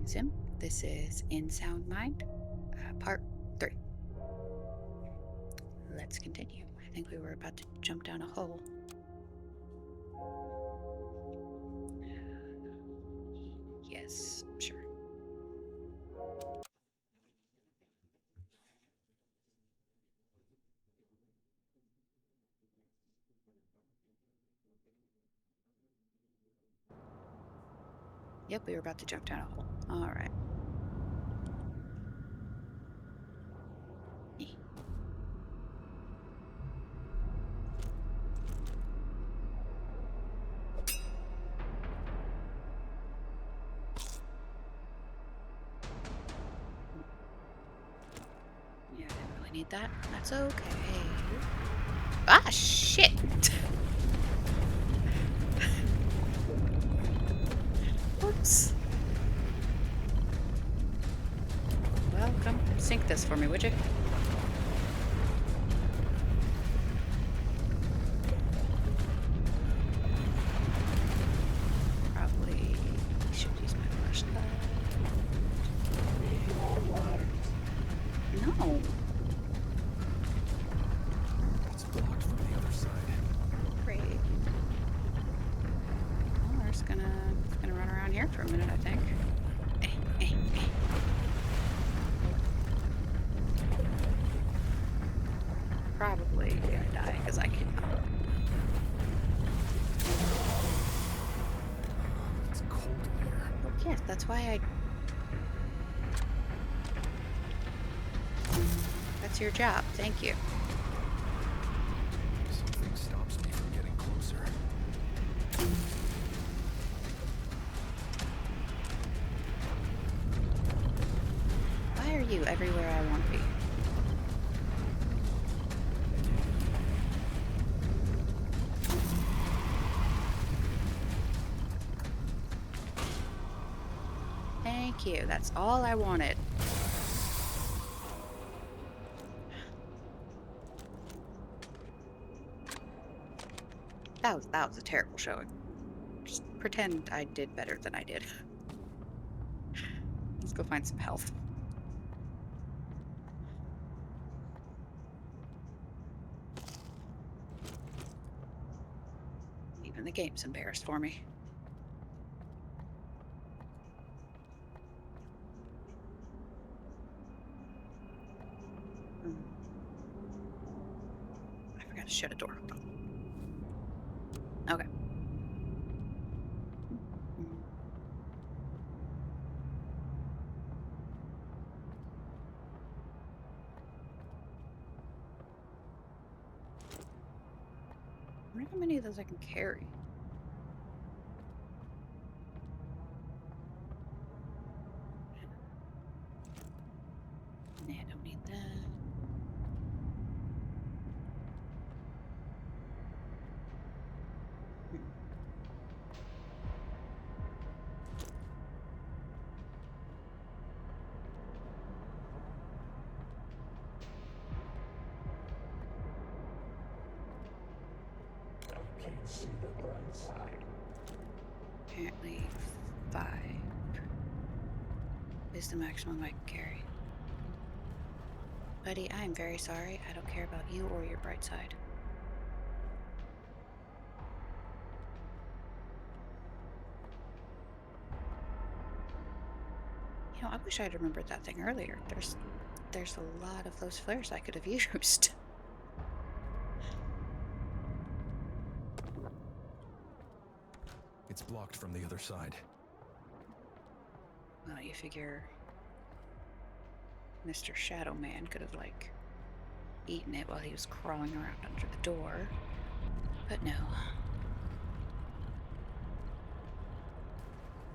I'm Zim. This is In Sound Mind, part 3. Let's continue. I think we were about to jump down a hole. Yes, sure. Yep, we were about to jump down a hole. All right. Yeah, I didn't really need that. That's okay. Ah, shit! Whoops. Well, come sink this for me, would you? Probably should use my flashlight. No. It's blocked from the other side. Great. Well, we're just gonna run around here for a minute, I think. Probably gonna die because I can. It's cold in here. Well, yes, that's why That's your job. Thank you. Something stops me from getting closer. Why are you everywhere I want to be? Thank you. That's all I wanted. That was a terrible showing. Just pretend I did better than I did. Let's go find some health. Even the game's embarrassed for me. I forgot to shut a door. Okay. I wonder how many of those I can carry. Nah, I don't need that. Can't see the bright side. Apparently 5 is the maximum I can carry. Buddy, I am very sorry. I don't care about you or your bright side. You know, I wish I'd remembered that thing earlier. There's a lot of those flares I could have used. It's blocked from the other side. Well, you figure Mr. Shadow Man could have, like, eaten it while he was crawling around under the door. But no.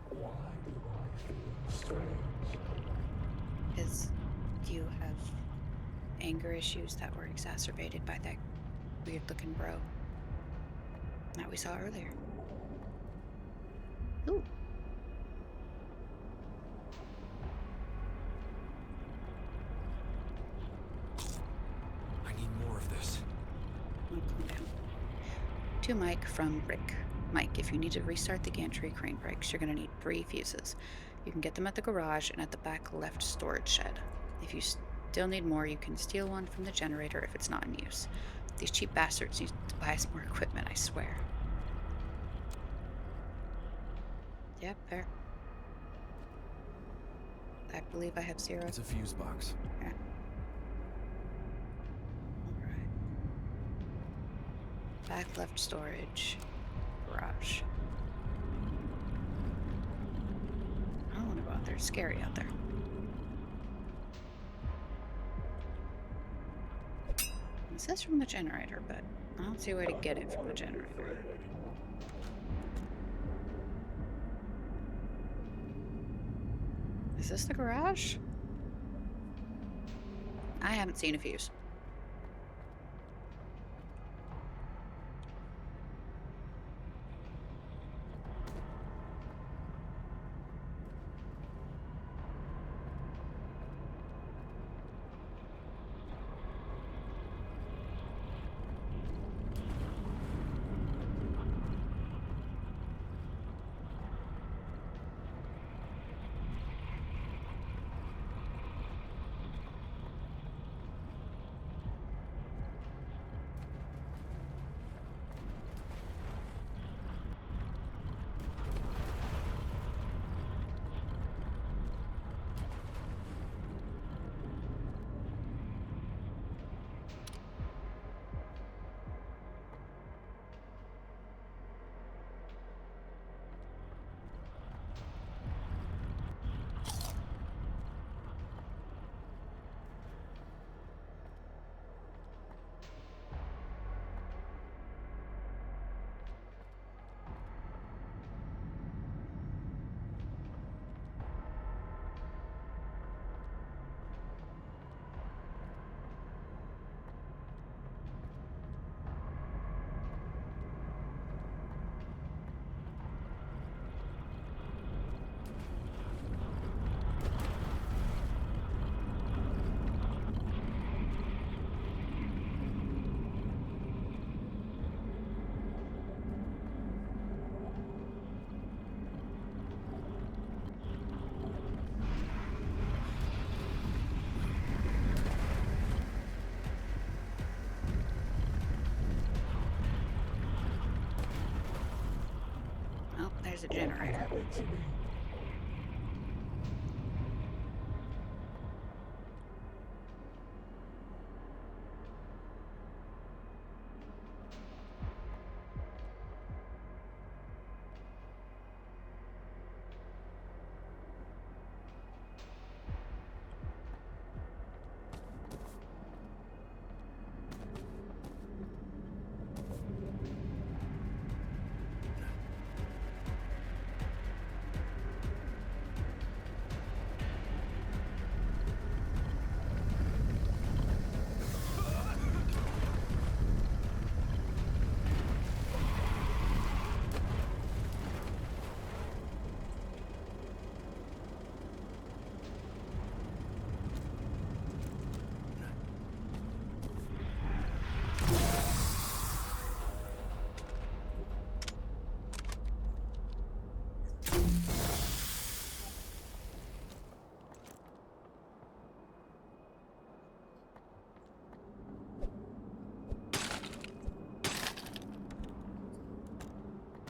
Why do I feel strange? Because you have anger issues that were exacerbated by that weird-looking bro that we saw earlier. Ooh. I need more of this. Calm down. To Mike from Rick. Mike, if you need to restart the gantry crane brakes, you're going to need 3 fuses. You can get them at the garage and at the back left storage shed. If you still need more, you can steal one from the generator if it's not in use. These cheap bastards need to buy us more equipment, I swear. Yep, fair. I believe I have 0. It's a fuse box. Yeah. Alright. Back left storage. Garage. I don't want to go out there. It's scary out there. It says from the generator, but I don't see a way to get it from the generator. Is this the garage? I haven't seen a fuse. Oh, there's a generator.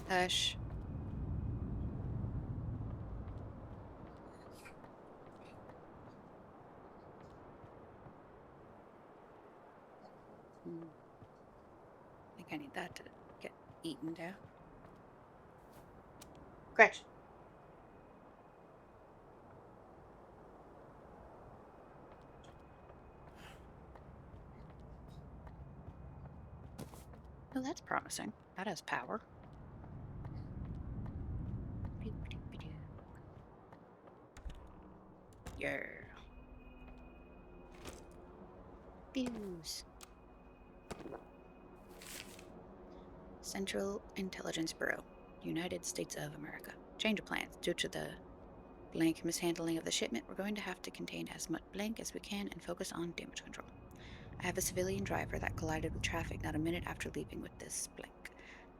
Hush. I think I need that to get eaten down. Crash. Oh, that's promising. That has power. Yeah. Fuse. Central Intelligence Bureau, United States of America. Change of plans. Due to the blank mishandling of the shipment, we're going to have to contain as much blank as we can and focus on damage control. I have a civilian driver that collided with traffic not a minute after leaving with this blank.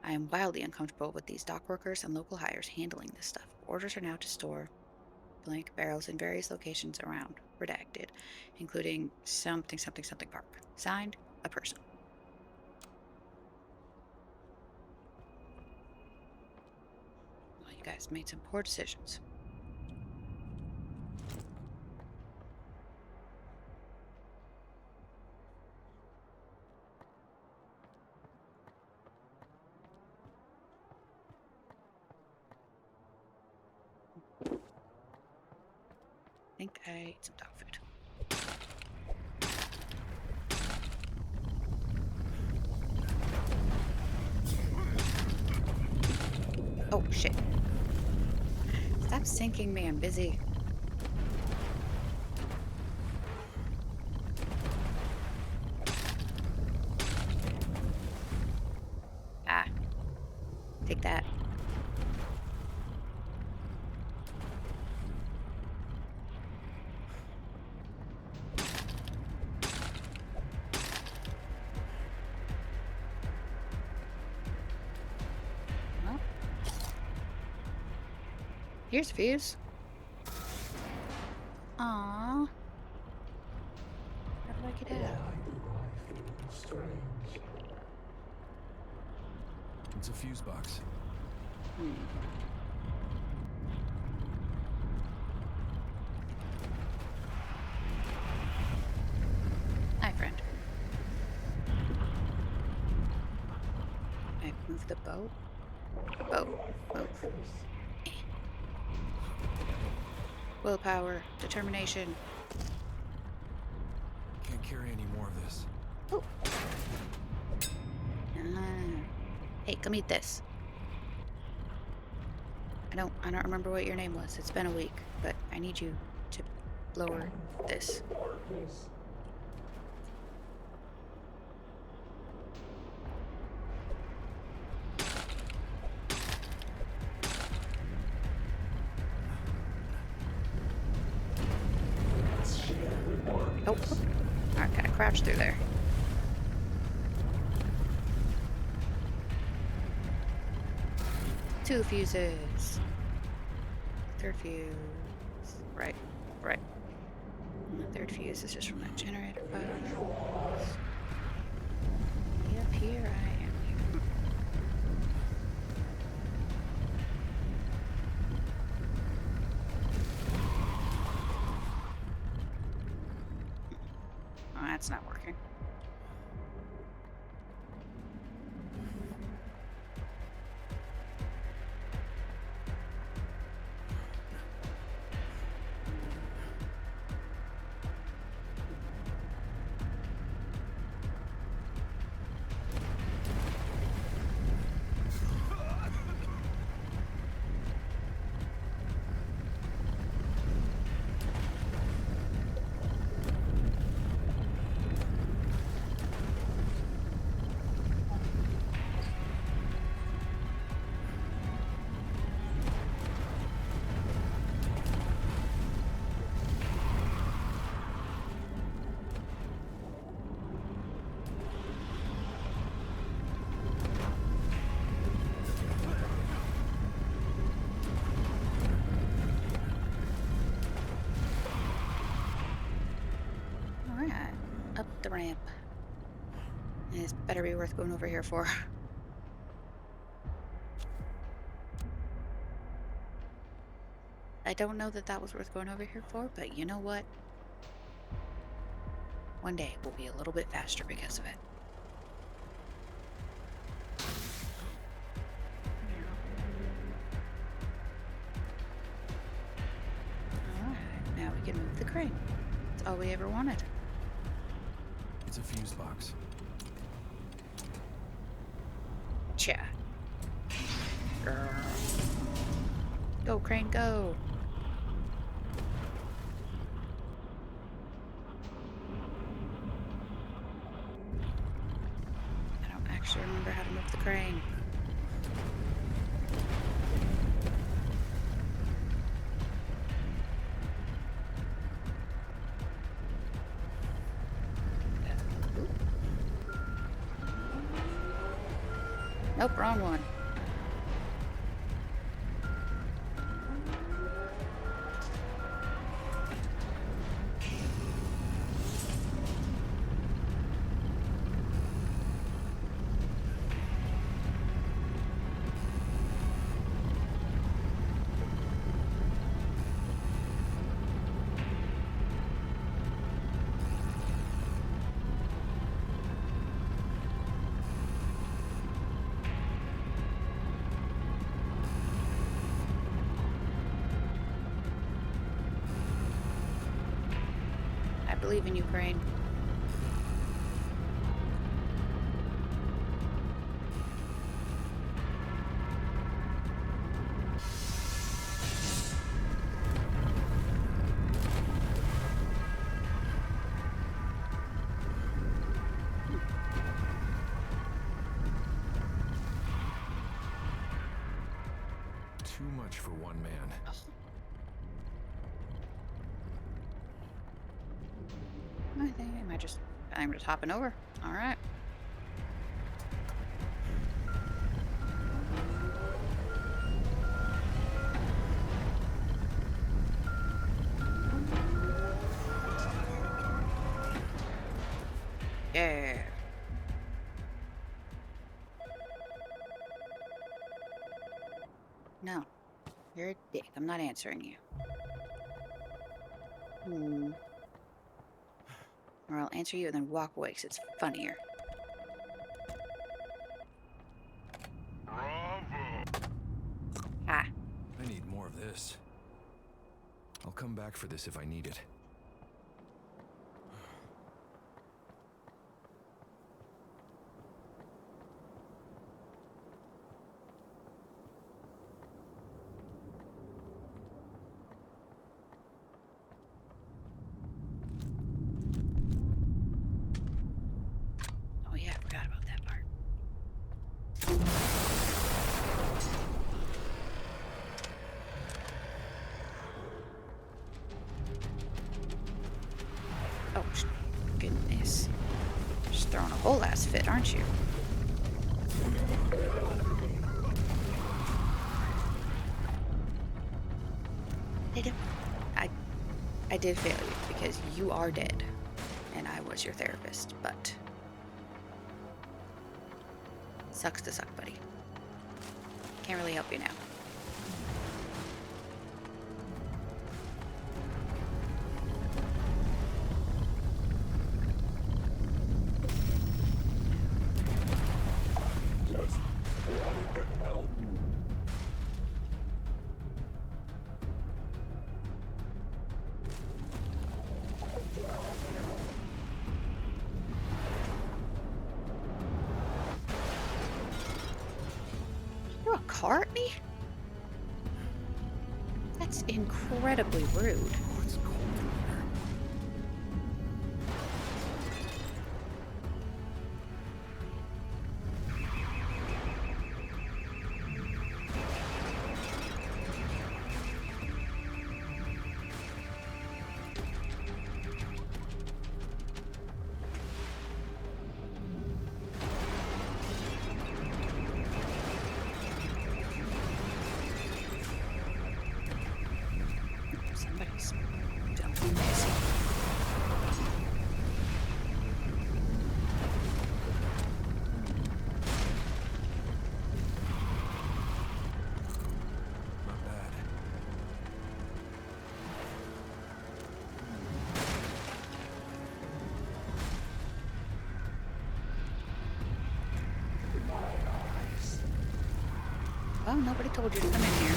I am wildly uncomfortable with these dock workers and local hires handling this stuff. Orders are now to store blank barrels in various locations around. Redacted, including something something something park. Signed, a person. Well, you guys made some poor decisions. I think I ate some dog food. Oh, shit. Stop sinking me. I'm busy. Ah, take that. Well, here's Fuse. Aww. How do I get out? Strange. It's a fuse box. Hmm. Hi, friend. I move the boat. Boat. Move. Eh. Willpower. Determination. Can't carry any more of this. Oh. Ah. Hey, come eat this. I don't remember what your name was. It's been a week, but I need you to lower this. Oh, oh. Alright, gotta crouch through there. Two fuses. Third fuse. Right, right. And the third fuse is just from that generator box. Yep, here I am. Here. Oh, that's not working. Alright, up the ramp. This better be worth going over here for. I don't know that that was worth going over here for, but you know what? One day we'll be a little bit faster because of it. Alright, now we can move the crane. That's all we ever wanted. It's a fuse box. Cha. Grr. Go, crane, go. I don't actually remember how to move the crane. Nope, wrong one. believe in Ukraine. Too much for one man. I think I'm just hopping over. All right. Yeah. No, you're a dick. I'm not answering you. Or I'll answer you and then walk away because it's funnier. Ah. I need more of this. I'll come back for this if I need it. Oh yeah, I forgot about that part. Oh, goodness. Just throwing a whole ass fit, aren't you? I did fail you because you are dead and I was your therapist, but sucks to suck, buddy. Can't really help you now. You're a Cartney? That's incredibly rude. Oh, it's cold in here. Somebody's dumping messy. Not bad. Well, nobody told you to come in here.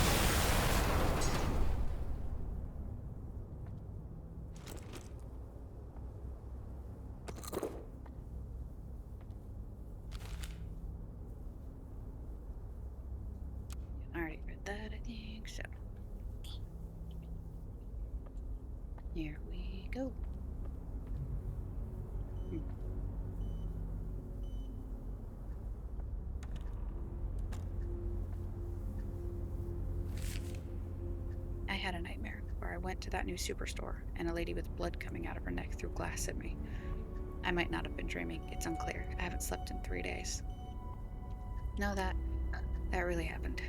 I already read that, I think, so. Here we go. I had a nightmare where I went to that new superstore and a lady with blood coming out of her neck threw glass at me. I might not have been dreaming. It's unclear. I haven't slept in 3 days. No, that really happened.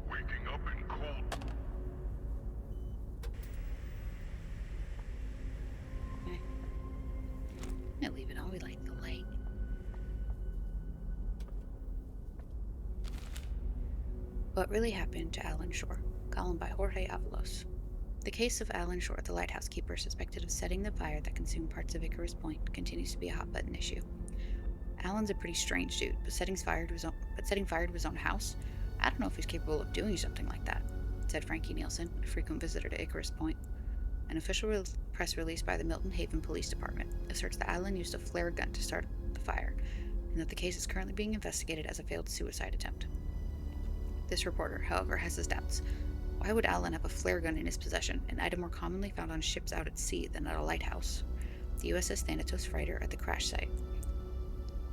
Waking up in cold. I'll leave it all. We like the light. What really happened to Alan Shore? Column by Jorge Avalos. The case of Alan Shore, the lighthouse keeper suspected of setting the fire that consumed parts of Icarus Point, continues to be a hot-button issue. Alan's a pretty strange dude, but setting fire to his own house? I don't know if he's capable of doing something like that, said Frankie Nielsen, a frequent visitor to Icarus Point. An official press release by the Milton Haven Police Department asserts that Allen used a flare gun to start the fire, and that the case is currently being investigated as a failed suicide attempt. This reporter, however, has his doubts. Why would Allen have a flare gun in his possession, an item more commonly found on ships out at sea than at a lighthouse? The USS Thanatos freighter at the crash site.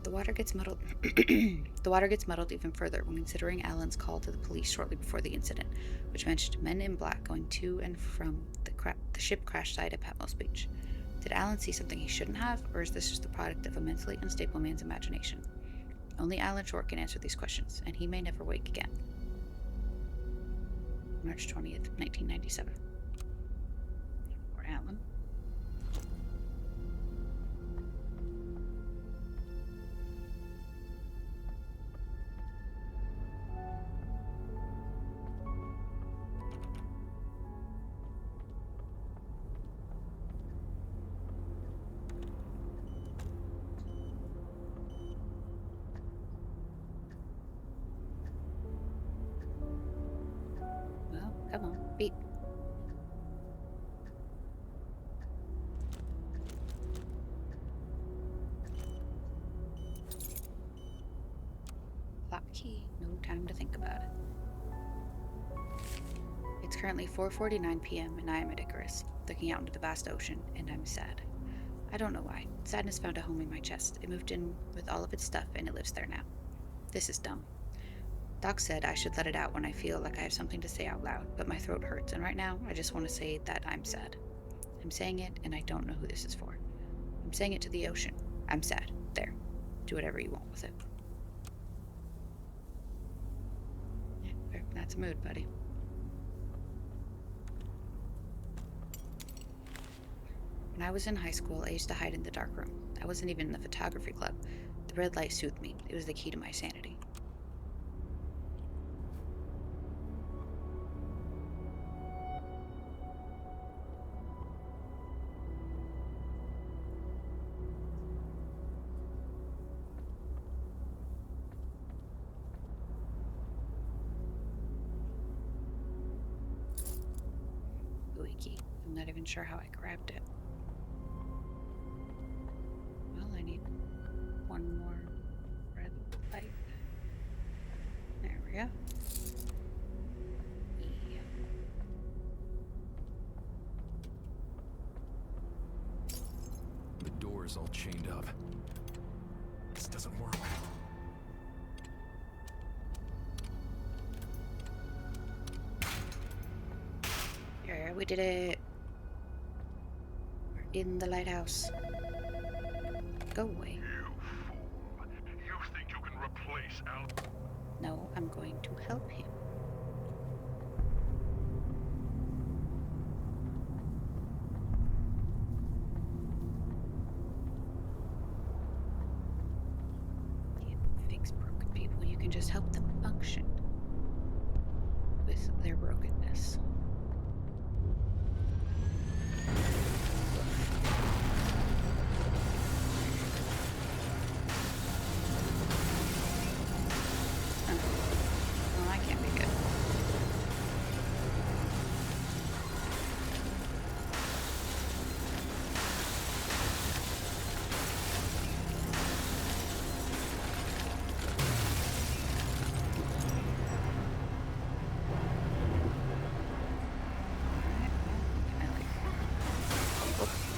The water gets muddled. The water gets muddled even further when considering Allen's call to the police shortly before the incident, which mentioned men in black going to and from the ship crash site at Patmos Beach. Did Allen see something he shouldn't have, or is this just the product of a mentally unstable man's imagination? Only Alan Short can answer these questions, and he may never wake again. March 20th, 1997. Or Alan. Well, come on, beep. Lock key. No time to think about it. It's currently 4:49 p.m. and I am at Icarus, looking out into the vast ocean, and I'm sad. I don't know why. Sadness found a home in my chest. It moved in with all of its stuff, and it lives there now. This is dumb. Doc said I should let it out when I feel like I have something to say out loud, but my throat hurts, and right now I just want to say that I'm sad. I'm saying it, and I don't know who this is for. I'm saying it to the ocean. I'm sad. There. Do whatever you want with it. Yeah, that's a mood, buddy. When I was in high school, I used to hide in the dark room. I wasn't even in the photography club. The red light soothed me. It was the key to my sanity. Gooey key. I'm not even sure how I grabbed it. Well, I need one more red light. There we go. Yeah. The door is all chained up. This doesn't work. There, we did it. We're in the lighthouse. Go away. You fool. You think you can replace Al? No, I'm going to help him. You can't fix broken people. You can just help them function with their brokenness. Well, I can't be good.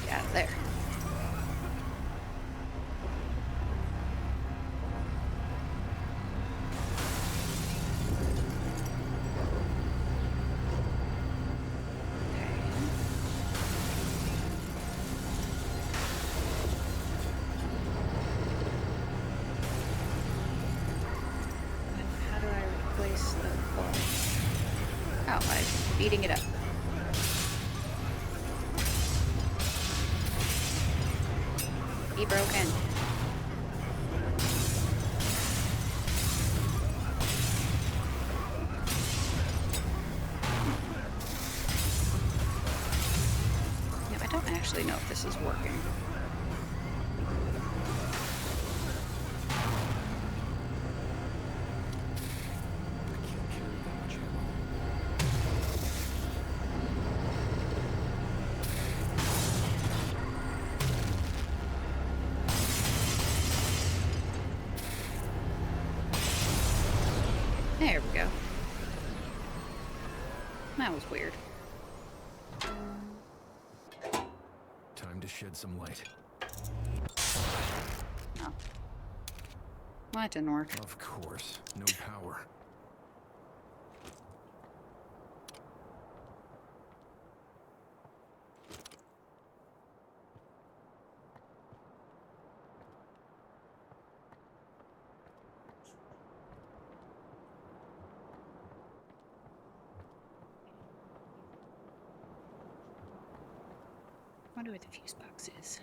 Get out of there. How do I replace the ball? Oh, by beating it up. Be broken. Yeah, I don't actually know if this is working. There we go. That was weird. Time to shed some light. Oh. Well, that didn't work. Of course, no power. I wonder where the fuse box is.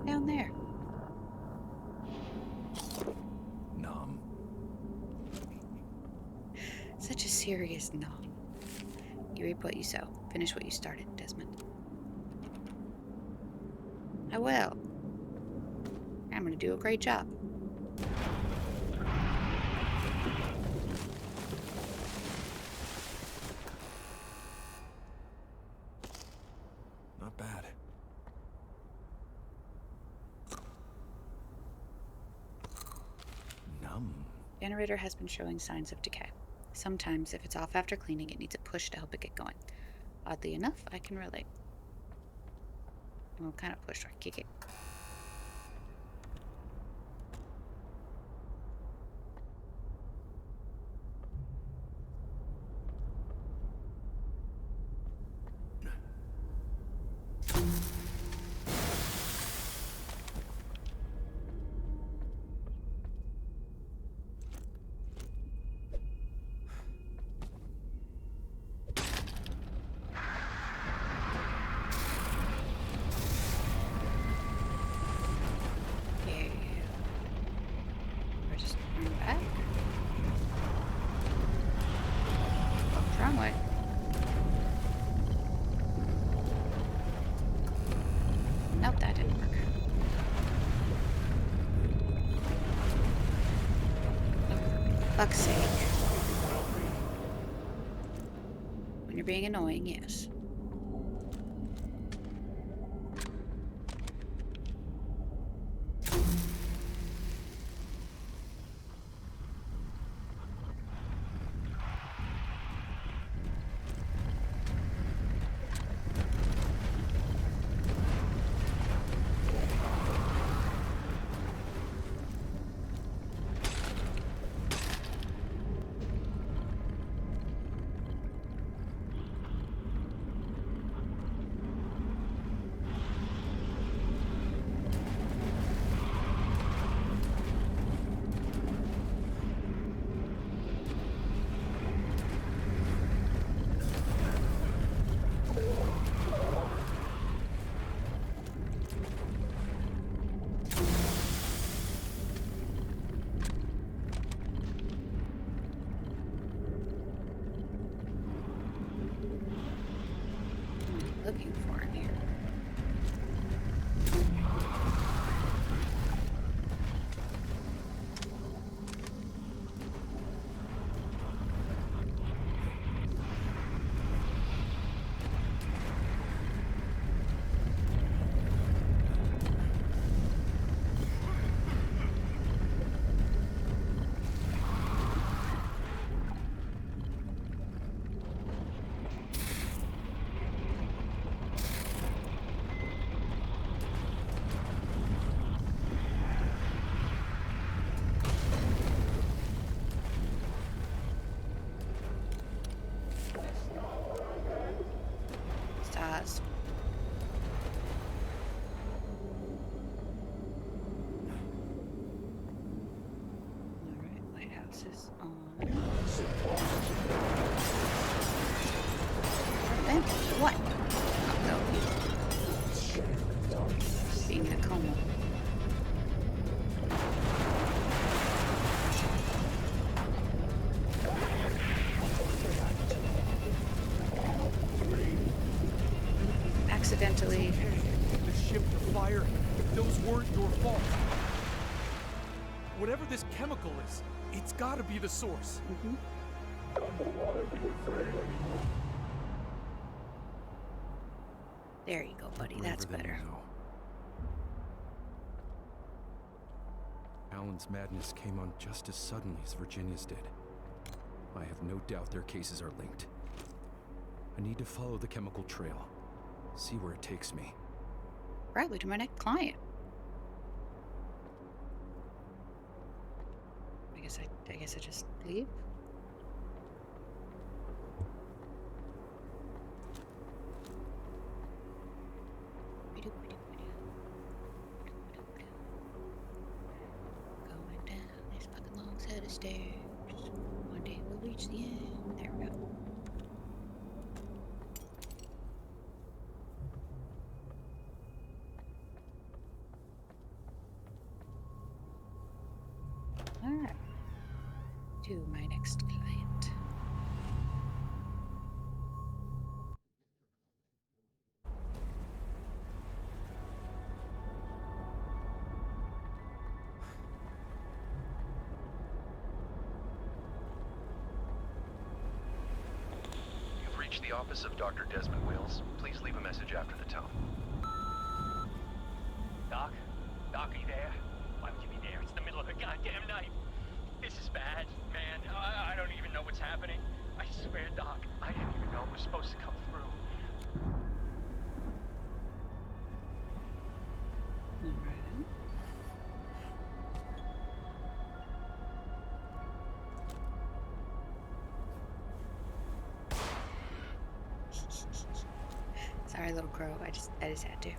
Down there. Numb. Such a serious no. You reap what you sow. Finish what you started, Desmond. I will. I'm gonna do a great job. Not bad. Numb. Generator has been showing signs of decay. Sometimes, if it's off after cleaning, it needs a push to help it get going. Oddly enough, I can relate. What kind of push? Do I kick it? Nope, that didn't work. For fuck's sake. When you're being annoying, yes. Looking for in here. Stars. Alright, lighthouses on. Then what? Oh no. Being in a coma. Accidentally. The ship, the fire, those weren't your fault. Whatever this chemical is, it's gotta be the source. There you go, buddy. Braver That's than you better. know. Alan's madness came on just as suddenly as Virginia's did. I have no doubt their cases are linked. I need to follow the chemical trail, see where it takes me. Probably to my next client. I guess I just leave. Going down this fucking long set of stairs. One day we'll reach the end. There we go. Alright. To my next client. You've reached the office of Dr. Desmond Wills. Please leave a message after the tone. Doc? Doc, are you there? Why would you be there? It's the middle of the goddamn night. This is bad, man. I don't even know what's happening. I swear, Doc, I didn't even know it was supposed to come through. Alright. Sorry, little crow. I just had to.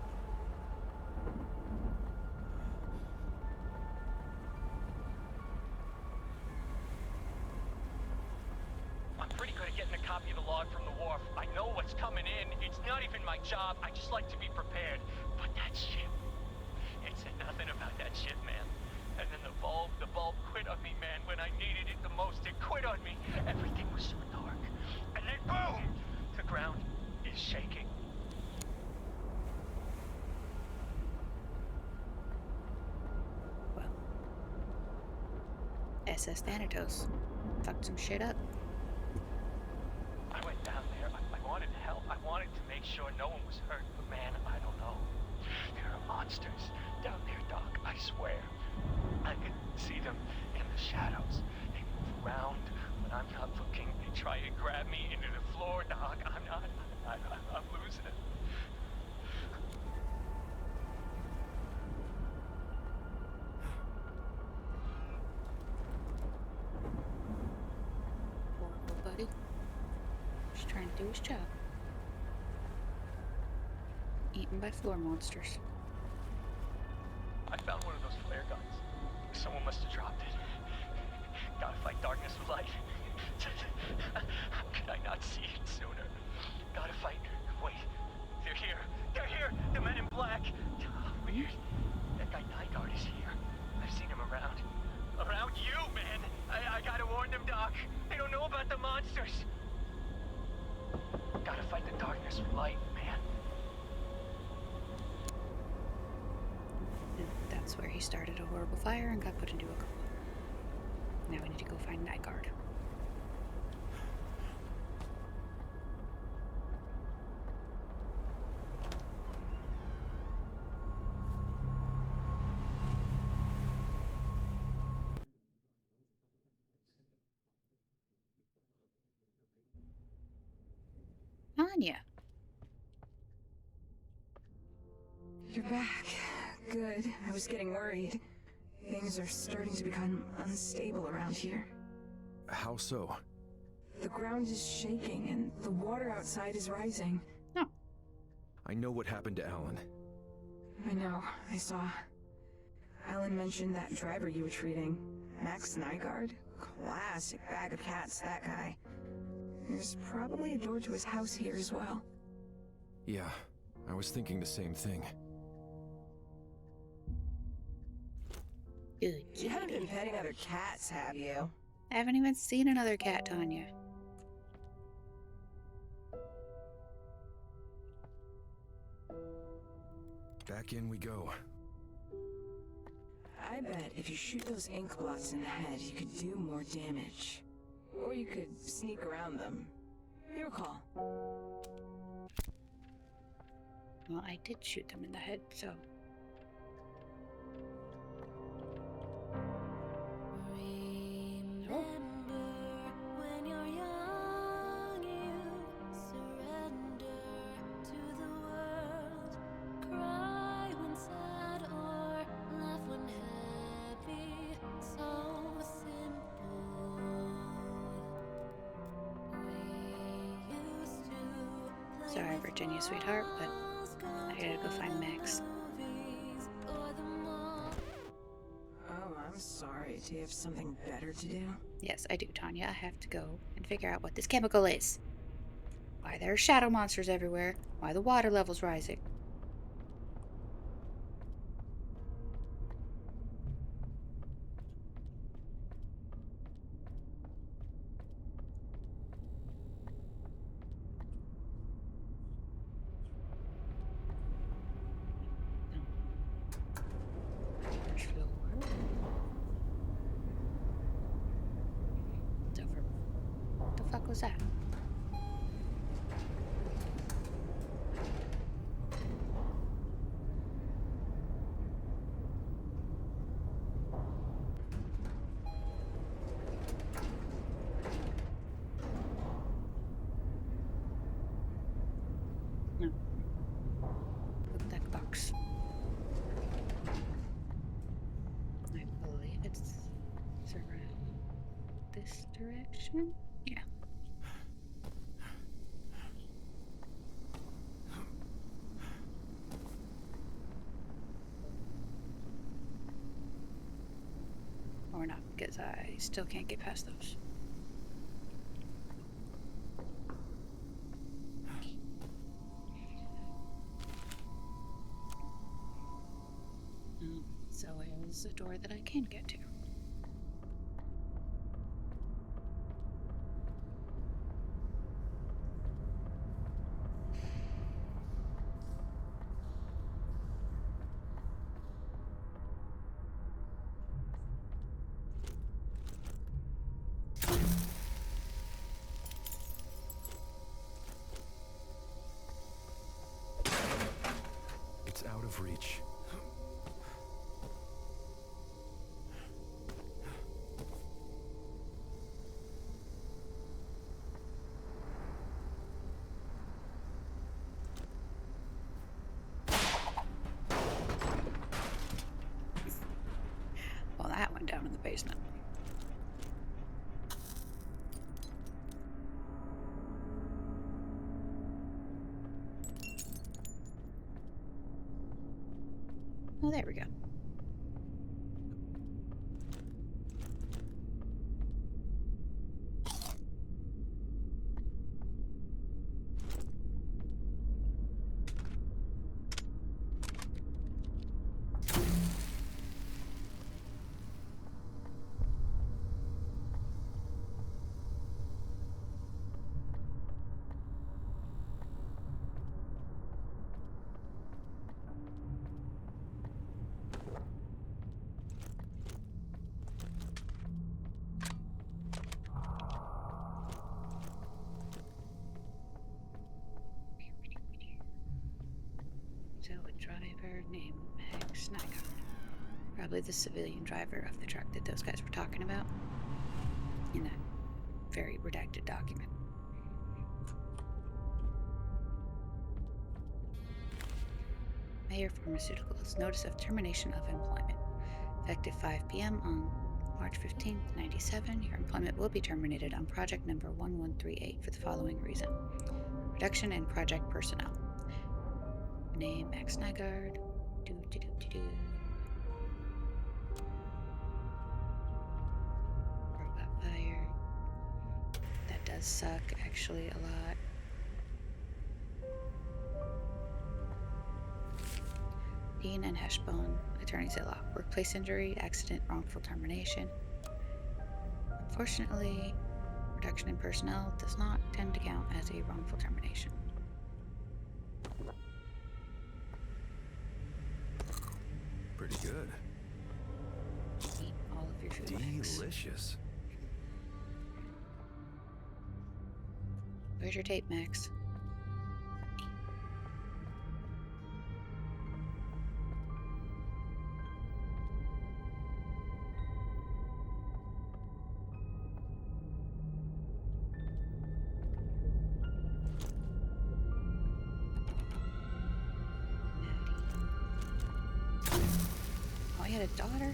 I'm pretty good at getting a copy of the log from the wharf. I know what's coming in. It's not even my job. I just like to be prepared. But that ship, it said nothing about that ship, man. And then the bulb quit on me, man. When I needed it the most, it quit on me. Everything was so dark. And then boom! The ground is shaking. Well, SS Thanatos fucked some shit up. I went down there. I wanted to help. I wanted to make sure no one was hurt. But man, I don't know. There are monsters down there, Doc. I swear. I can see them in the shadows. They move around when I'm not looking. They try to grab me into the floor, Doc. I'm losing it. Poor little buddy. Just trying to do his job. Eaten by floor monsters. I found one of those flare guns. Someone must have dropped it. Gotta fight darkness with light. How could I not see it sooner? Gotta fight. Wait. They're here. They're here. The men in black. Weird. That guy Nygaard is here. I've seen him around. Around you, man. I gotta warn them, Doc. They don't know about the monsters. Gotta fight the darkness with light, man. And that's where he started a horrible fire and got put into a coma. Now we need to go find Nygaard. Anya. You're back. Good. I was getting worried. Things are starting to become unstable around here. How so? The ground is shaking and the water outside is rising. I know what happened to Alan. I know. I saw. Alan mentioned that driver you were treating. Max Nygaard. Classic bag of cats, that guy. There's probably a door to his house here as well. Yeah, I was thinking the same thing. Good. You haven't been petting other cats, have you? I haven't even seen another cat, Tanya. Back in we go. I bet if you shoot those ink blots in the head, you could do more damage. Or you could sneak around them. Your call. Well, I did shoot them in the head, so. When you're young, you surrender to the world. Cry when sad or laugh when happy. So simple. We used to play Sorry, with Virginia, sweetheart, but dolls, go I gotta go find Max. movies, or the mall. Oh, I'm sorry. Do you have something better to do? Yes, I do, Tanya. I have to go and figure out what this chemical is. Why there are shadow monsters everywhere. Why the water level's rising. First floor. It's over. What the fuck was that? No. Look that box. I believe it's around this direction. Yeah. Or not, because I still can't get past those. So is a door that I can get to. It's out of reach. Well, that went down in the basement. Oh, there we go. So a driver named Max Nygaard. Probably the civilian driver of the truck that those guys were talking about in that very redacted document. Mayor Pharmaceuticals, notice of termination of employment. Effective 5 p.m. on March 15th, 97, your employment will be terminated on project number 1138 for the following reason. Reduction in project personnel. Name Max Nygaard. Robot fire. That does suck, actually, a lot. Dean and Heshbone, attorneys at law. Workplace injury, accident, wrongful termination. Unfortunately, reduction in personnel does not tend to count as a wrongful termination. Pretty good. Eat all of your food. Max. Delicious. Where's your tape, Max? Oh, he had a daughter?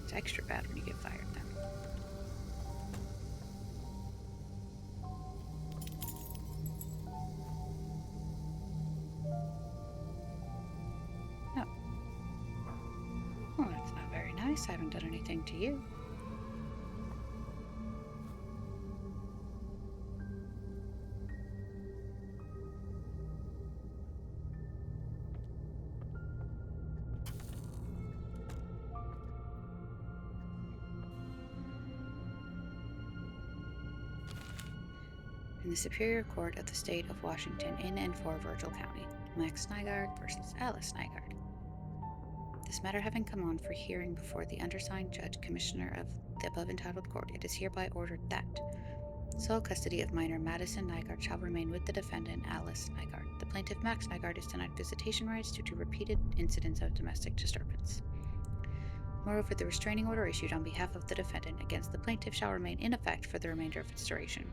It's extra bad when you get fired then. No. Well, that's not very nice. I haven't done anything to you. In the Superior Court of the State of Washington in and for Virgil County, Max Nygaard versus Alice Nygaard. This matter having come on for hearing before the undersigned judge commissioner of the above entitled court, it is hereby ordered that sole custody of minor Madison Nygaard shall remain with the defendant Alice Nygaard. The plaintiff Max Nygaard is denied visitation rights due to repeated incidents of domestic disturbance. Moreover, the restraining order issued on behalf of the defendant against the plaintiff shall remain in effect for the remainder of its duration.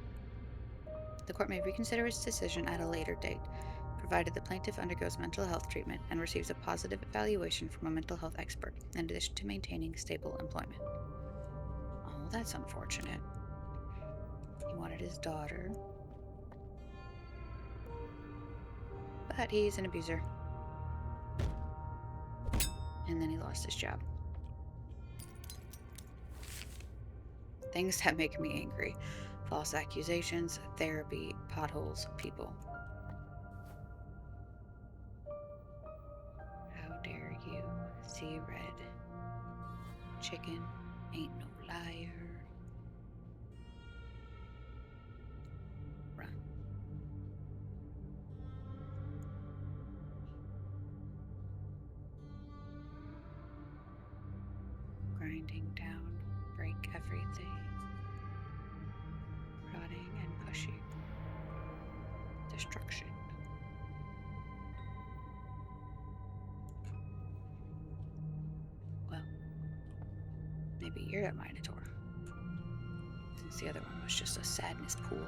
The court may reconsider its decision at a later date, provided the plaintiff undergoes mental health treatment and receives a positive evaluation from a mental health expert, in addition to maintaining stable employment. Oh, that's unfortunate. He wanted his daughter. But he's an abuser. And then he lost his job. Things that make me angry. False accusations, therapy, potholes, people. How dare you see red? Chicken ain't no liar. Run. Grinding down, break everything. Prodding and pushing. Destruction. Well, maybe you're a Minotaur, since the other one was just a sadness pool.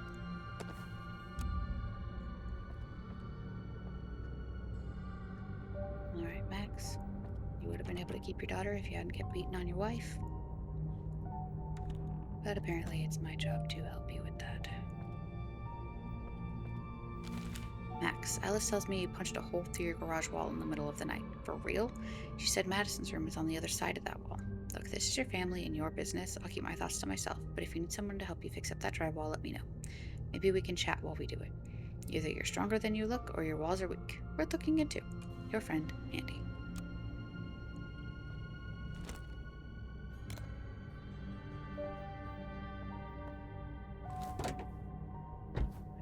Alright, Max. You would have been able to keep your daughter if you hadn't kept beating on your wife. But apparently it's my job to help you with that. Max, Alice tells me you punched a hole through your garage wall in the middle of the night. For real? She said Madison's room is on the other side of that wall. Look, this is your family and your business. I'll keep my thoughts to myself, but if you need someone to help you fix up that drywall, let me know. Maybe we can chat while we do it. Either you're stronger than you look, or your walls are weak. Worth looking into. Your friend, Andy.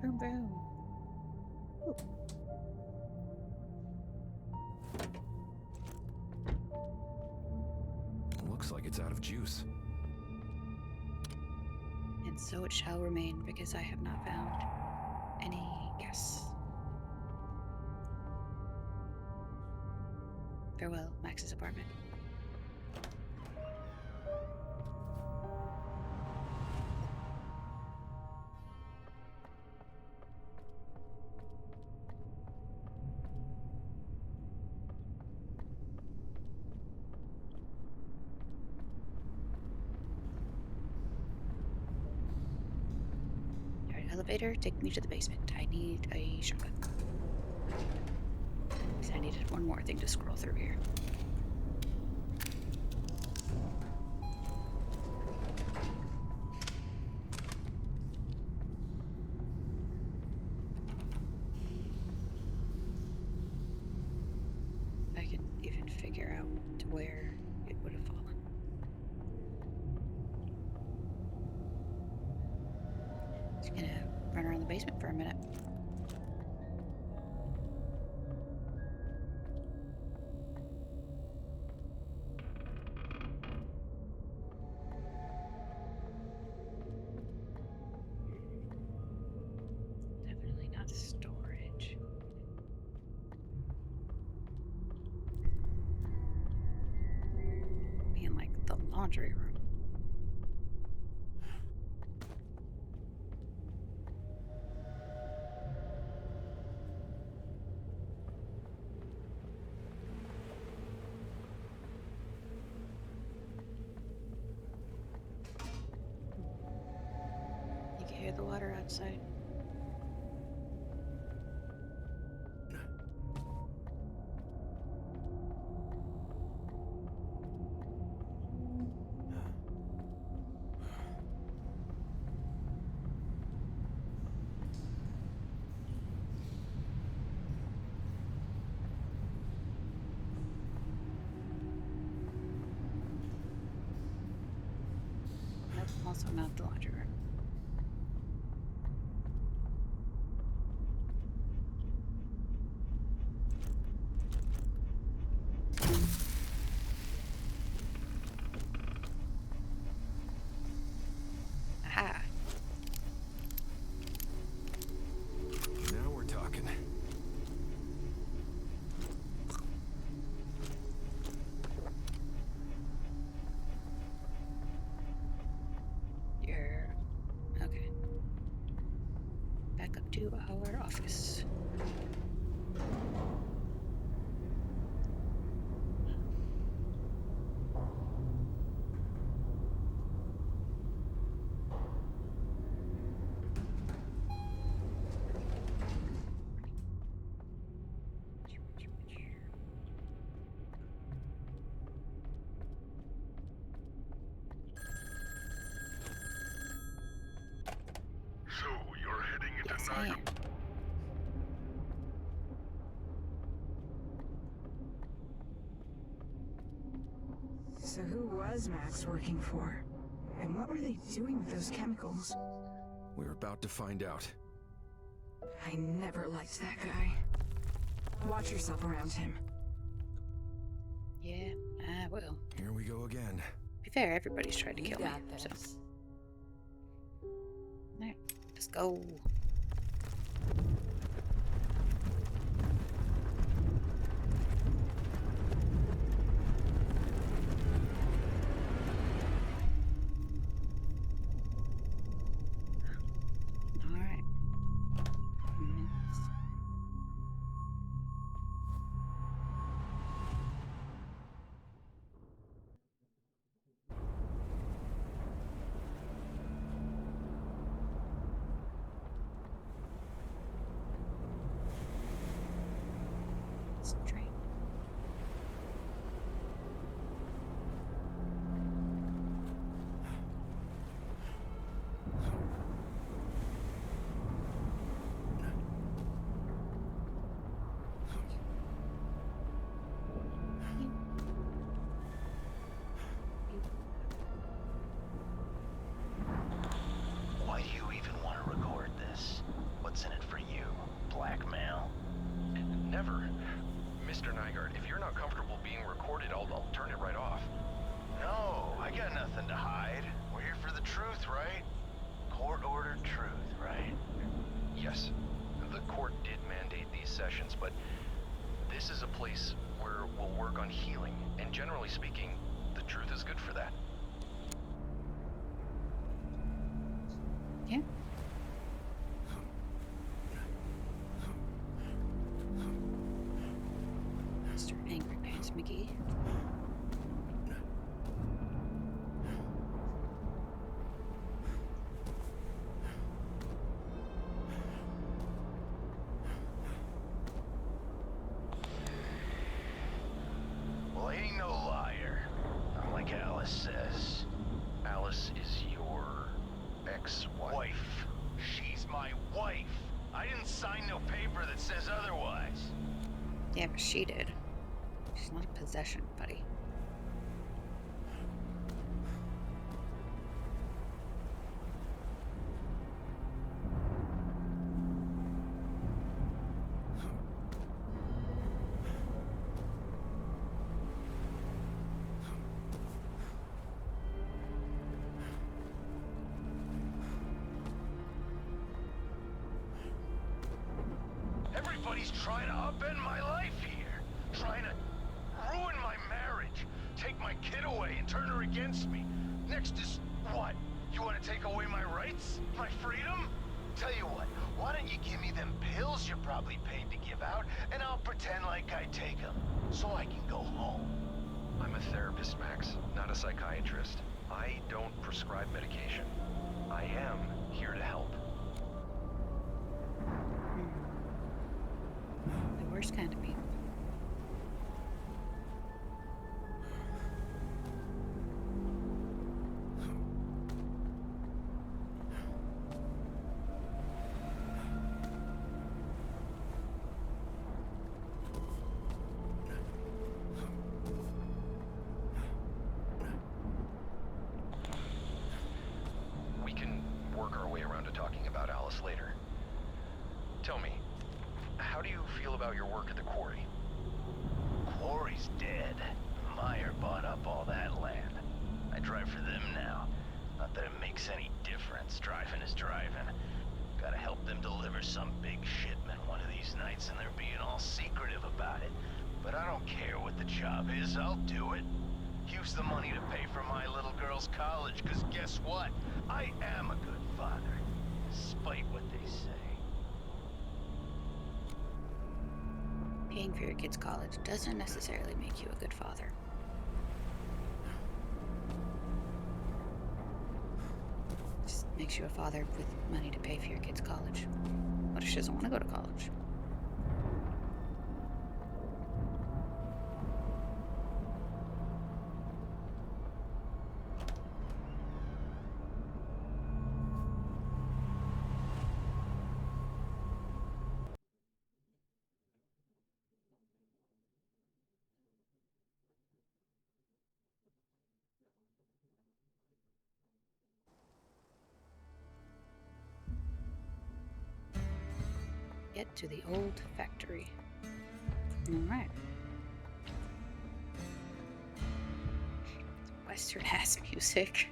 Boom, boom. Ooh. Looks like it's out of juice. And so it shall remain, because I have not found any guests. Farewell, Max's apartment. Alright, elevator, take me to the basement. I need a shotgun. I needed one more thing to scroll through here. I can even figure out to where it would have fallen. Just gonna run around the basement for a minute. laundry room. You can hear the water outside. Nope, also not the laundry room. Aha. Now we're talking. You're okay. Back up to our office. So, you're heading into Yes, I Niger. am. So who was Max working for? And what were they doing with those chemicals? We're about to find out. I never liked that guy. Watch yourself around him. Yeah, I will. Here we go again. To be fair, everybody's tried to kill me. So. Alright, let's go. Alright. Straight. Why do you even want to record this? What's in it for you? Blackmail? Never. Mr. Nygaard, if you're not comfortable being recorded, I'll turn it right off. No, I got nothing to hide. We're here for the truth, right? Court-ordered truth, right? Yes. The court did mandate these sessions, but this is a place where we'll work on healing. And generally speaking, the truth is good for that. Yeah. Mr. Angry Pants McGee. Well, I ain't no liar. Not like Alice says. Alice is your ex-wife. Wife. She's my wife. I didn't sign no paper that says otherwise. Yeah, but she did. She's not a possession, buddy. Everybody's trying to upend my life here. Trying to ruin my marriage. Take my kid away and turn her against me. Next is what? You want to take away my rights? My freedom? Tell you what, why don't you give me them pills you're probably paid to give out, and I'll pretend like I take them, so I can go home. I'm a therapist, Max, not a psychiatrist. I don't prescribe medication. I am here to help. The worst kind of people. We can work our way around to talking about Alice later. Tell me, how do you feel about your work at the quarry? Quarry's dead. Meyer bought up all that land. I drive for them now. Not that it makes any difference. Driving is driving. Gotta help them deliver some big shipment one of these nights, and they're being all secretive about it. But I don't care what the job is, I'll do it. Use the money to pay for my little girl's college, because guess what? I am a good father, despite what they say. Paying for your kid's college doesn't necessarily make you a good father. Just makes you a father with money to pay for your kid's college. What if she doesn't want to go to college? Get to the old factory. Alright. Western ass music.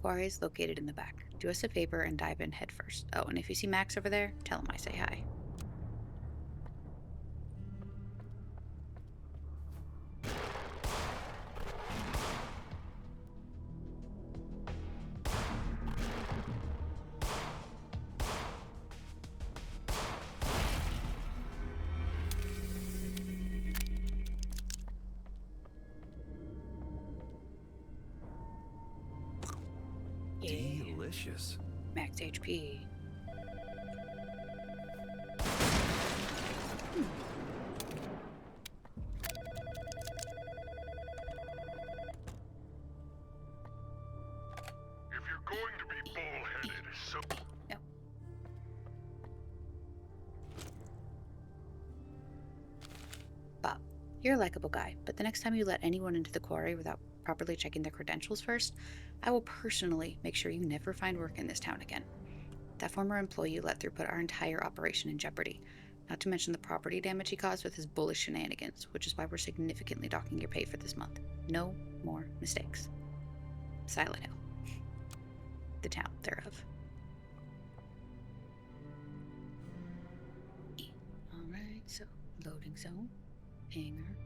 Quarry is located in the back. Do us a favor and dive in head first. Oh, and if you see Max over there, tell him I say hi. Yeah. Delicious. Max HP. If you're going to be bullheaded, so... No. Bob, you're a likable guy, but the next time you let anyone into the quarry without properly checking their credentials first, I will personally make sure you never find work in this town again. That former employee you let through put our entire operation in jeopardy, not to mention the property damage he caused with his bullish shenanigans, which is why we're significantly docking your pay for this month. No more mistakes. Silent Hill. The town thereof. Alright, so loading zone, hangar,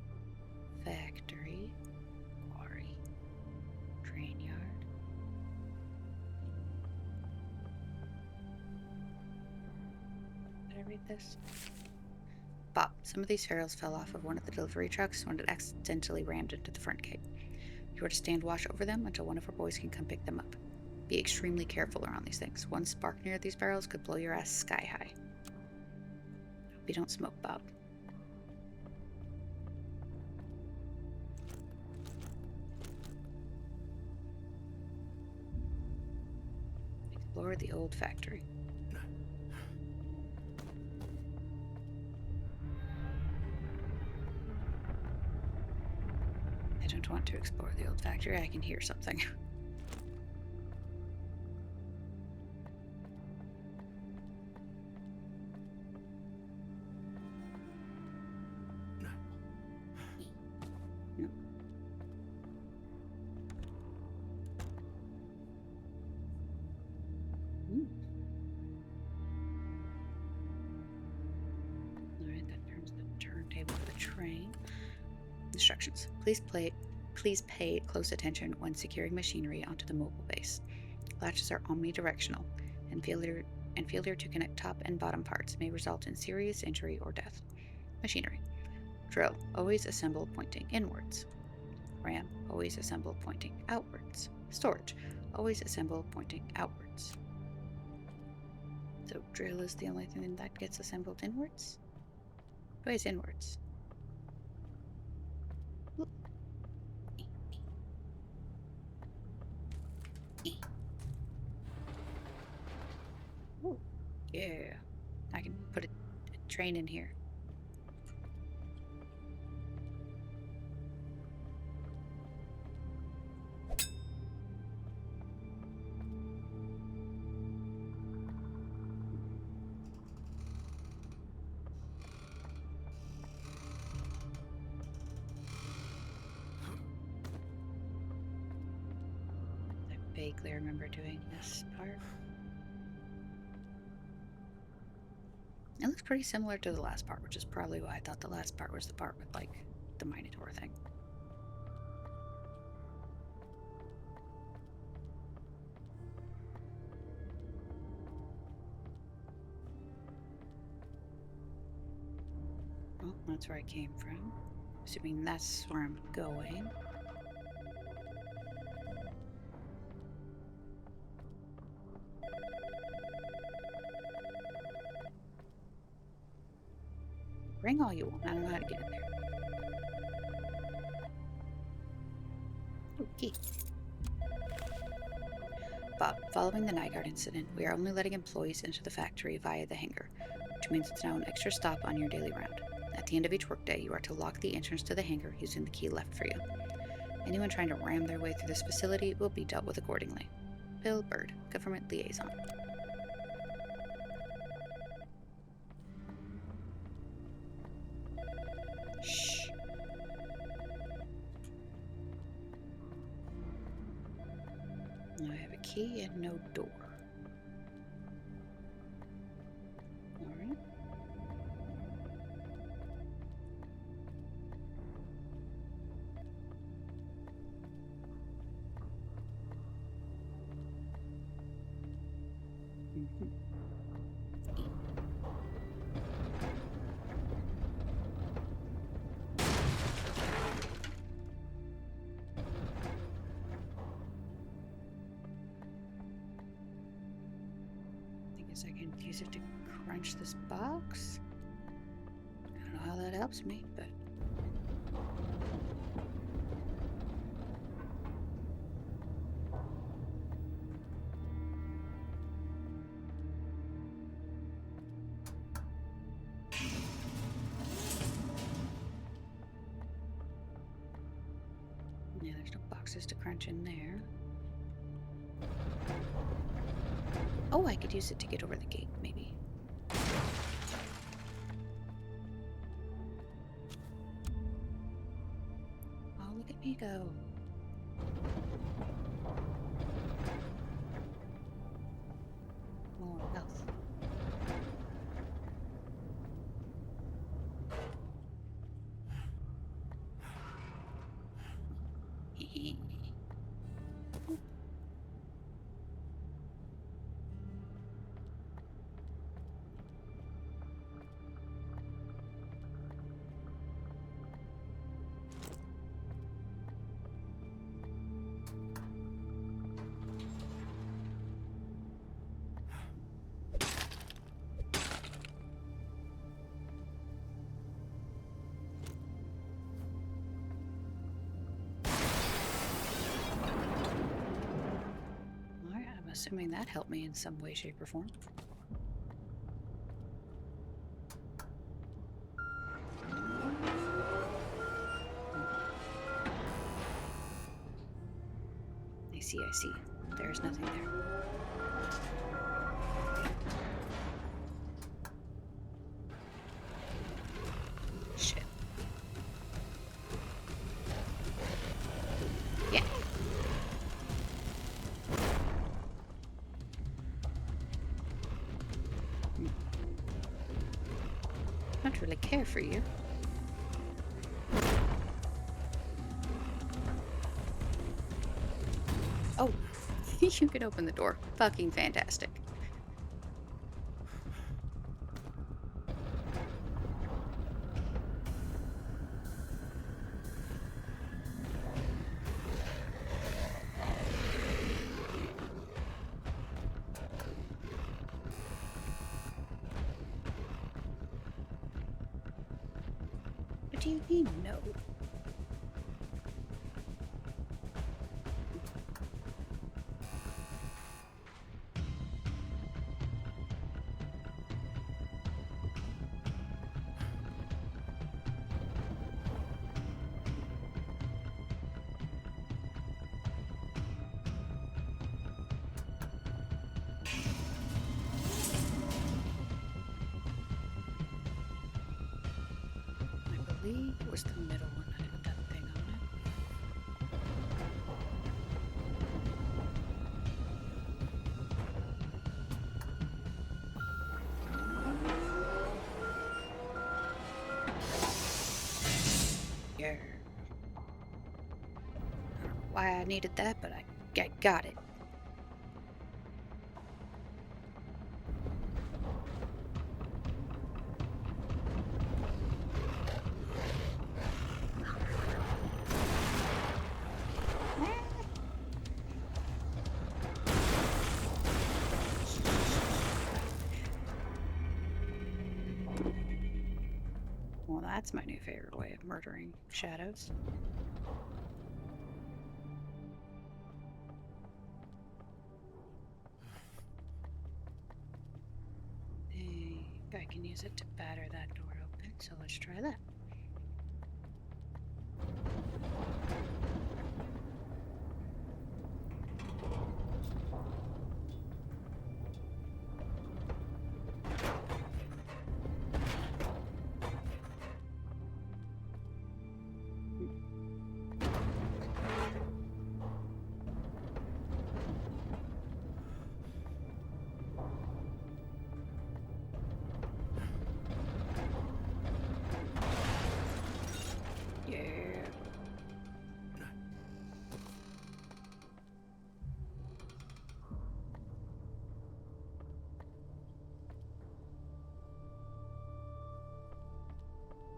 factory, quarry, train yard. Did I read this? Bob, some of these ferals fell off of one of the delivery trucks when it accidentally rammed into the front gate. You are to stand watch over them until one of our boys can come pick them up. Be extremely careful around these things. One spark near these barrels could blow your ass sky high. Hope you don't smoke, Bob. Explore the old factory. I don't want to explore the old factory. I can hear something. train. Instructions. Please pay close attention when securing machinery onto the mobile base. Latches are omnidirectional, and failure to connect top and bottom parts may result in serious injury or death. Machinery. Drill. Always assemble pointing inwards. Ram. Always assemble pointing outwards. Storage. Always assemble pointing outwards. So drill is the only thing that gets assembled inwards? Always inwards. Ooh. Ooh. Yeah. I can put a train in here. I vaguely remember doing this part. It looks pretty similar to the last part, which is probably why I thought the last part was the part with, like, the Minotaur thing. Well, that's where I came from. Assuming that's where I'm going. Ring all you want. I don't know how to get in there. Okay. Bob, following the Nygaard incident, we are only letting employees into the factory via the hangar, which means it's now an extra stop on your daily round. At the end of each workday, you are to lock the entrance to the hangar using the key left for you. Anyone trying to ram their way through this facility will be dealt with accordingly. Bill Bird, Government Liaison. Shh. I have a key and no door. Alright. I can use it to crunch this box. I don't know how that helps me, but... yeah, there's no boxes to crunch in there. Oh, I could use it to get over the gate, maybe. Oh, look at me go. More health. Assuming that helped me in some way, shape, or form. I see. There's nothing there. Shit. Yeah. I don't really care for you. Oh, you can open the door. Fucking fantastic. What do you mean, no? I believe it was the middle one that had that thing on it. Yeah. I don't know why I needed that, but I got it. Well, that's my new favorite way of murdering shadows. I think I can use it to batter that door open, so let's try that. Yeah.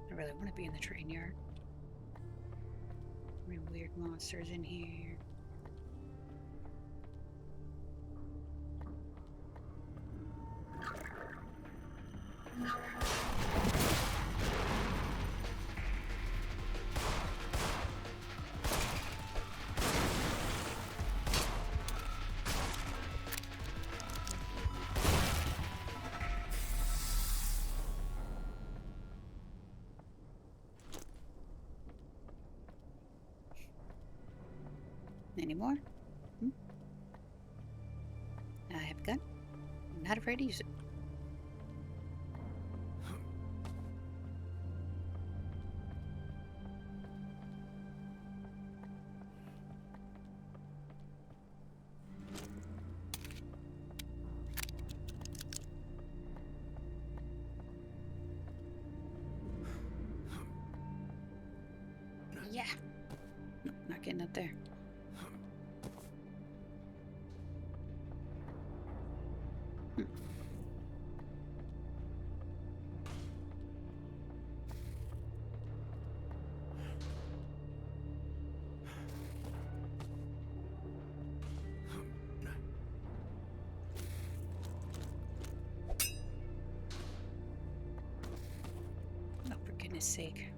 I really want to be in the train yard. Any weird monsters in here. Any more? I have a gun. I'm not afraid to use it. Yeah. Nope, not getting up there. Oh, for goodness sake.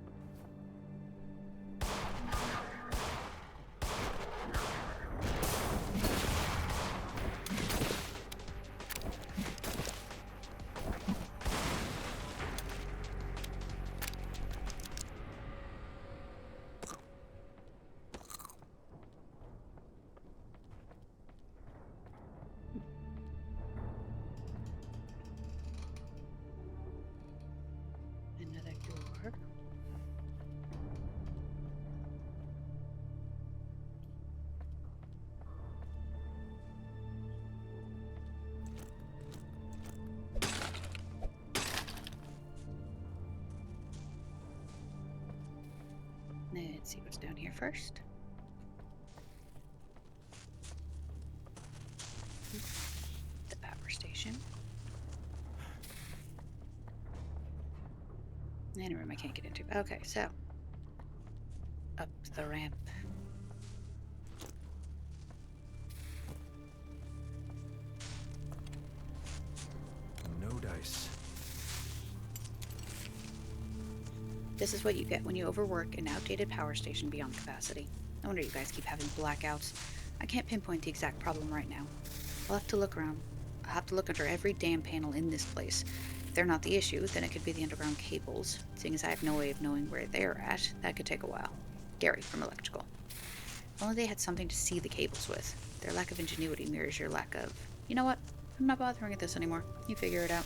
Another door. Let's see what's down here first. In a room I can't get into. Okay, so up the ramp. No dice. This is what you get when you overwork an outdated power station beyond capacity. No wonder you guys keep having blackouts. I can't pinpoint the exact problem right now. I'll have to look around. I'll have to look under every damn panel in this place. If they're not the issue, then it could be the underground cables. Seeing as I have no way of knowing where they're at, that could take a while. Gary from Electrical. If only they had something to see the cables with. Their lack of ingenuity mirrors your lack of... You know what? I'm not bothering with this anymore. You figure it out.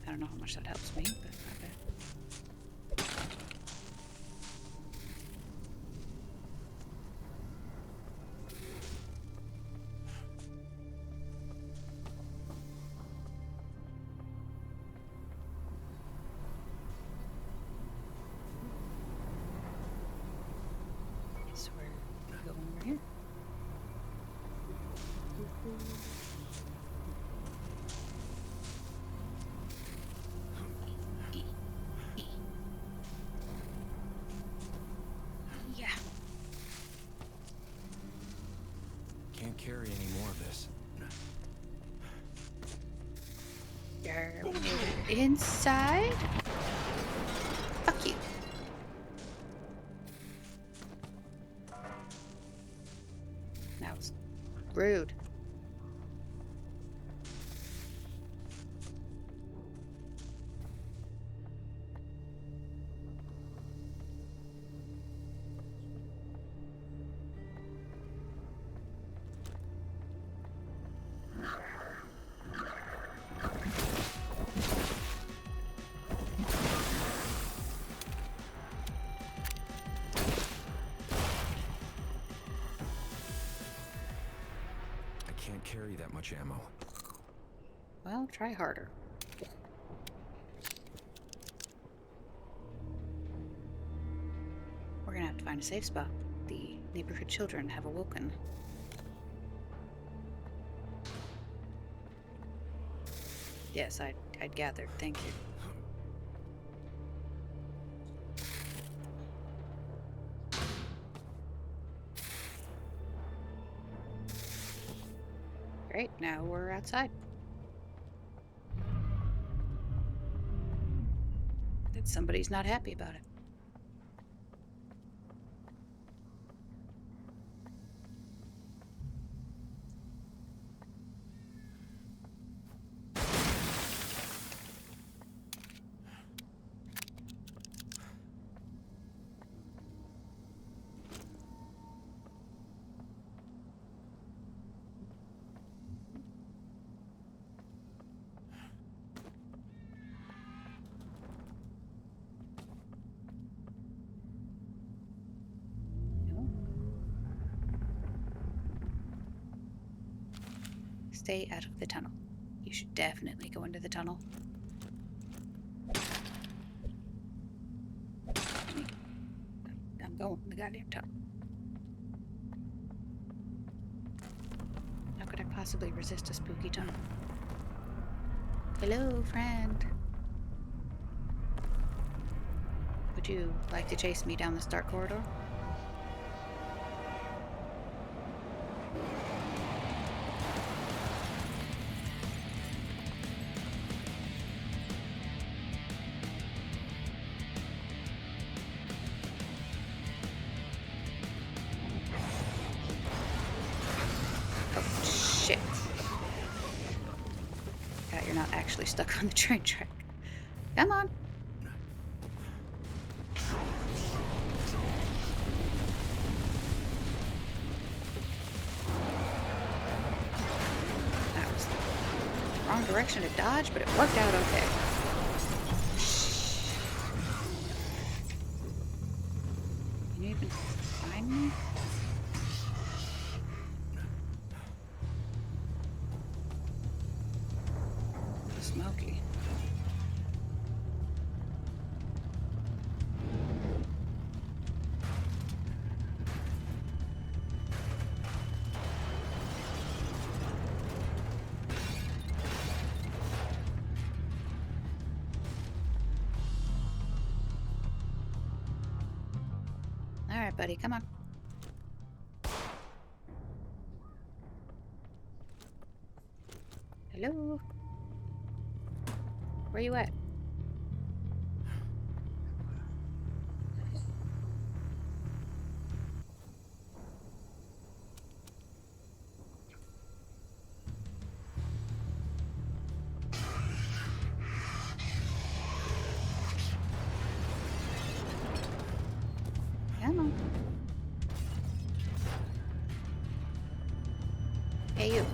I don't know how much that helps me, but okay. So we're going over here. Yeah. Can't carry any more of this. You're inside? Fuck you. That was rude. I can't carry that much ammo. Well, try harder. We're gonna have to find a safe spot. The neighborhood children have awoken. Yes, I'd gathered. Thank you. Great, now we're outside. That somebody's not happy about it. Stay out of the tunnel. You should definitely go into the tunnel. I'm going in the goddamn tunnel. How could I possibly resist a spooky tunnel? Hello, friend. Would you like to chase me down this dark corridor? Actually stuck on the train track. Come on. That was the wrong direction to dodge, but it worked out okay. Can you even find me? Smoky. Alright, buddy, come on. Hello? Where you at? Come on. Hey, you.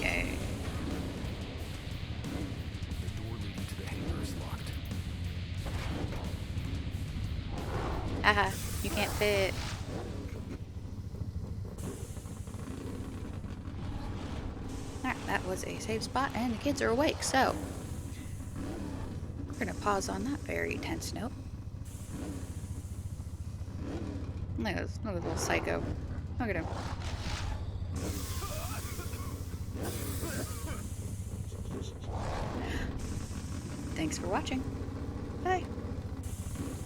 Yay. The door leading to the hangar is locked. Haha, you can't fit. Alright, that was a safe spot, and the kids are awake, so we're gonna pause on that very tense note. Look at this, look at the little psycho. Look at him. Thanks for watching. Bye.